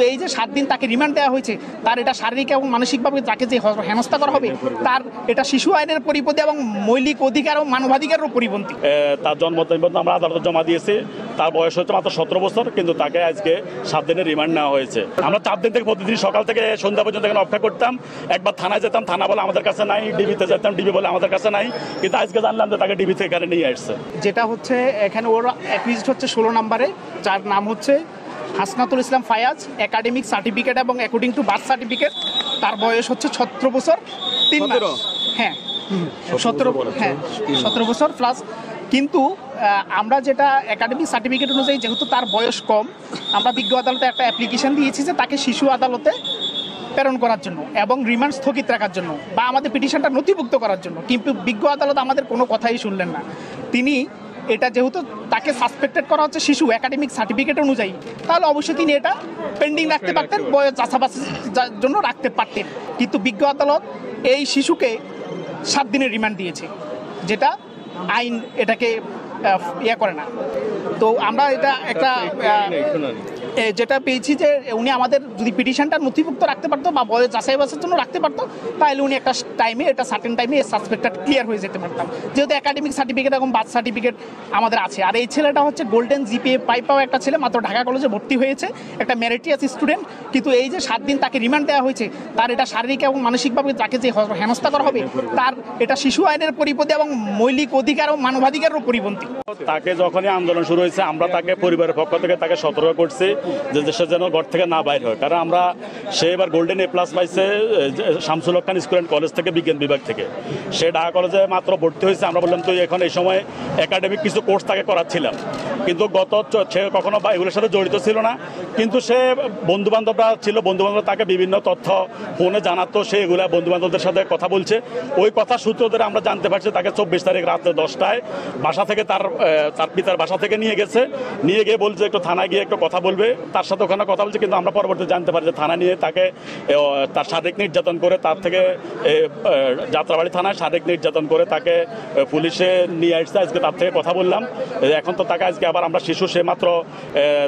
এই যে 7 দিন তাকে রিমান্ড দেওয়া হয়েছে, তার এটা শারীরিক এবং মানসিকভাবে তাকে যে হেনস্থা করা হবে, তার এটা শিশু আইনের পরিপন্থী এবং মৌলিক অধিকার ও মানবাধিকারেরও পরিপন্থী। তার জন্ম নিবন্ধন আমরা আদালতে জমা দিয়েছি। তার বয়স হচ্ছে মাত্র 17 বছর, কিন্তু তাকে আজকে 7 দিনের রিমান্ড নেওয়া হয়েছে। আমরা 4 দিন থেকে প্রতিদিন সকাল থেকে সন্ধ্যা পর্যন্ত এখানে অপেক্ষা করতাম। একবার থানায় যেতাম, থানা বলে আমাদের কাছে নাই, ডিবিতে যেতাম, ডিবি বলে আমাদের কাছে নাই, কিন্তু আজকে জানলাম যে তাকে ডিবি থেকে এখানে নিয়ে আসছে। যেটা হচ্ছে এখানে ওর অ্যাকুইজড হচ্ছে 16 নম্বরে, যার নাম হচ্ছে হাসনাতুল ইসলাম ফায়াজ, একাডেমিক সার্টিফিকেট এবং অ্যাকর্ডিং টু বার্থ সার্টিফিকেট তার বয়স হচ্ছে 17 বছর 3 মাস। হ্যাঁ 17 বছর প্লাস। কিন্তু আমরা যেটা একাডেমিক সার্টিফিকেট অনুযায়ী যেহেতু তার বয়স কম, আমরা বিজ্ঞ আদালতে একটা অ্যাপ্লিকেশন দিয়েছি যে তাকে শিশু আদালতে প্রেরণ করার জন্য এবং রিমান্ড স্থগিত রাখার জন্য বা আমাদের পিটিশনটা নথিভুক্ত করার জন্য। কিন্তু বিজ্ঞ আদালত আমাদের কোনো কথাই শুনলেন না। তিনি এটা যেহেতু তাকে সাসপেক্টেড করা হচ্ছে শিশু একাডেমিক সার্টিফিকেট অনুযায়ী, তাহলে অবশ্যই তিনি এটা পেন্ডিং রাখতে পারতেন, বয়স চাষাবাসের জন্য রাখতে পারতেন। কিন্তু বিজ্ঞ আদালত এই শিশুকে 7 দিনের রিমান্ড দিয়েছে, যেটা আইন এটাকে করে না। তো আমরা এটা একটা যেটা পেয়েছি যে উনি আমাদের যদি পিটিশনটা নথিভুক্ত রাখতে পারতো বা বয়স যাচাই বাছাইয়ের জন্য রাখতে পারতো, তাহলে উনি একটা টাইমে এটা সার্টেন টাইমে সাসপেক্টটা ক্লিয়ার হয়ে যেতে পারতাম, যেহেতু একাডেমিক সার্টিফিকেট এবং বার্থ সার্টিফিকেট আমাদের আছে। আর এই ছেলেটা হচ্ছে গোল্ডেন জিপিএ পাওয়া একটা ছেলে, মাত্র ঢাকা কলেজে ভর্তি হয়েছে, একটা মেরিটিয়াস স্টুডেন্ট। কিন্তু এই যে 7 দিন তাকে রিমান্ড দেওয়া হয়েছে, তার এটা শারীরিক এবং মানসিকভাবে তাকে যে হেনস্থা করা হবে, তার এটা শিশু আইনের পরিপন্থী এবং মৌলিক অধিকার ও মানবাধিকারেরও পরিপন্থী। তাকে যখনই আন্দোলন শুরু হয়েছে, আমরা তাকে পরিবারের পক্ষ থেকে তাকে সতর্ক করছি যে দেশে যেন ঘর থেকে না বাইর হয়। কারণ আমরা সে এবার গোল্ডেন এ প্লাস পাইছে শামসুল হক খান স্কুল অ্যান্ড কলেজ থেকে, বিজ্ঞান বিভাগ থেকে। সে ঢাকা কলেজে মাত্র ভর্তি হয়েছে। আমরা বললাম তুই এখন এই সময় একাডেমিক কিছু কোর্স তাকে করাচ্ছিলাম, কিন্তু সে কখনো এগুলোর সাথে জড়িত ছিল না। কিন্তু সে বন্ধুবান্ধবরা ছিল, বন্ধুবান্ধব তাকে বিভিন্ন তথ্য ফোনে জানাতো, সে এগুলা বন্ধুবান্ধবদের সাথে কথা বলছে। ওই কথা সূত্র ধরে আমরা জানতে পারছি তাকে 24 তারিখ রাত্রে 10টায় বাসা থেকে তার পিতার বাসা থেকে নিয়ে গেছে। নিয়ে গিয়ে বলছে একটু থানায় গিয়ে একটু কথা বলবে, তার সাথে ওখানে কথা বলছে। কিন্তু আমরা পরবর্তী জানতে পারি যে থানা নিয়ে তাকে তার শারীরিক নির্যাতন করে, তার থেকে যাত্রাবাড়ি থানায় শারীরিক নির্যাতন করে তাকে পুলিশে নিয়ে আসছে। আজকে তার থেকে কথা বললাম। এখন তো তাকে আজকে আবার আমরা শিশু, সে মাত্র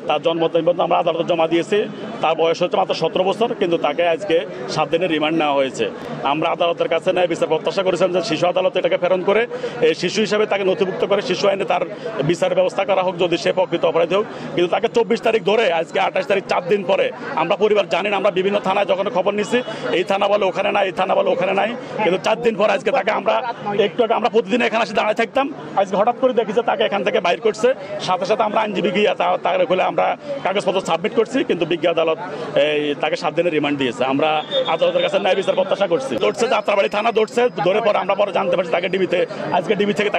তার জন্ম নিবন্ধন আমরা আদালতে জমা দিয়েছি। তার বয়স হচ্ছে মাত্র 17 বছর, কিন্তু তাকে আজকে 7 দিনের রিমান্ড নেওয়া হয়েছে। আমরা আদালতের কাছে ন্যায় বিচার প্রত্যাশা করেছিলাম যে শিশু আদালতে এটাকে প্রেরণ করে শিশু হিসেবে তাকে নথিভুক্ত করে শিশু আইনে তার বিচারের ব্যবস্থা করা হোক, যদি সে প্রকৃত অপরাধী হোক। কিন্তু তাকে 24 তারিখ ধরে আজকে 28 তারিখ, 4 দিন পরে আমরা পরিবার জানি না, আমরা বিভিন্ন থানায় যখন খবর নিচ্ছি, এই থানা বলে ওখানে নাই, এই থানা বলে ওখানে নাই। কিন্তু 4 দিন পরে আজকে তাকে আমরা একটু আগে আমরা প্রতিদিন এখানে এসে দাঁড়ায় থাকতাম, আজকে হঠাৎ করে দেখি যে তাকে এখান থেকে বাইর করছে। সাথে সাথে আমরা আইনজীবী গিয়ে তার খুলে আমরা কাগজপত্র সাবমিট করছি, কিন্তু বিজ্ঞ আদালত তাকে 7 দিনের রিমান্ড দিয়েছে। আমরা আদালতের কাছে ন্যায় বিচার প্রত্যাশা করছি। ধরছে যাত্রাবাড়ি থানা, ধরছে, ধরে পরে আমরা পরে জানতে পারছি তাকে আজকে ডিবি থেকে